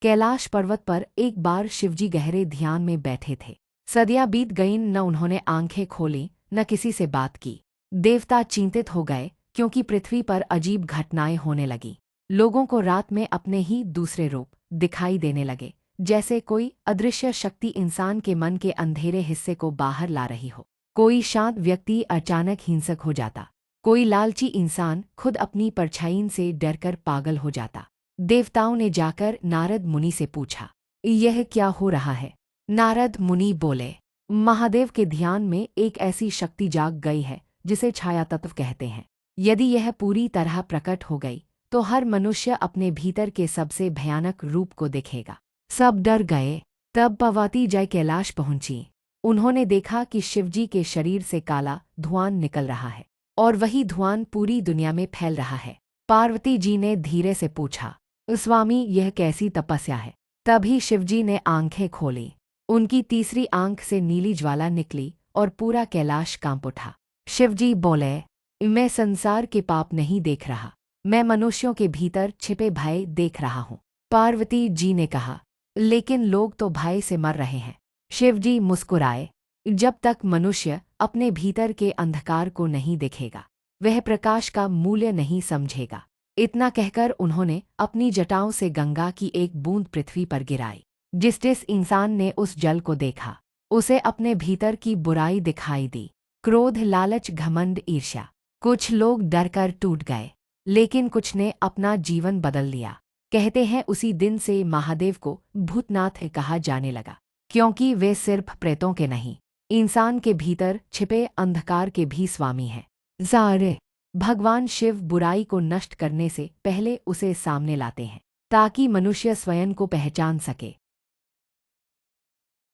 कैलाश पर्वत पर एक बार शिवजी गहरे ध्यान में बैठे थे। सदियां बीत गईं, न उन्होंने आंखें खोली न किसी से बात की। देवता चिंतित हो गए क्योंकि पृथ्वी पर अजीब घटनाएं होने लगी। लोगों को रात में अपने ही दूसरे रूप दिखाई देने लगे, जैसे कोई अदृश्य शक्ति इंसान के मन के अंधेरे हिस्से को बाहर ला रही हो। कोई शांत व्यक्ति अचानक हिंसक हो जाता, कोई लालची इंसान खुद अपनी परछाई से डरकर पागल हो जाता। देवताओं ने जाकर नारद मुनि से पूछा, यह क्या हो रहा है? नारद मुनि बोले, महादेव के ध्यान में एक ऐसी शक्ति जाग गई है जिसे छाया तत्व कहते हैं। यदि यह पूरी तरह प्रकट हो गई तो हर मनुष्य अपने भीतर के सबसे भयानक रूप को देखेगा। सब डर गए। तब पार्वती जय कैलाश पहुंची। उन्होंने देखा कि शिवजी के शरीर से काला धुआं निकल रहा है और वही धुआं पूरी दुनिया में फैल रहा है। पार्वती जी ने धीरे से पूछा, स्वामी यह कैसी तपस्या है? तभी शिवजी ने आंखें खोली। उनकी तीसरी आंख से नीली ज्वाला निकली और पूरा कैलाश कांप उठा। शिवजी बोले, मैं संसार के पाप नहीं देख रहा, मैं मनुष्यों के भीतर छिपे भय देख रहा हूँ। पार्वती जी ने कहा, लेकिन लोग तो भय से मर रहे हैं। शिवजी मुस्कुराए, जब तक मनुष्य अपने भीतर के अंधकार को नहीं देखेगा वह प्रकाश का मूल्य नहीं समझेगा। इतना कहकर उन्होंने अपनी जटाओं से गंगा की एक बूंद पृथ्वी पर गिराई। जिस इंसान ने उस जल को देखा उसे अपने भीतर की बुराई दिखाई दी, क्रोध, लालच, घमंड, ईर्ष्या। कुछ लोग डरकर टूट गए, लेकिन कुछ ने अपना जीवन बदल लिया। कहते हैं उसी दिन से महादेव को भूतनाथ कहा जाने लगा, क्योंकि वे सिर्फ प्रेतों के नहीं, इंसान के भीतर छिपे अंधकार के भी स्वामी हैं। ज़ारे भगवान शिव बुराई को नष्ट करने से पहले उसे सामने लाते हैं ताकि मनुष्य स्वयं को पहचान सके।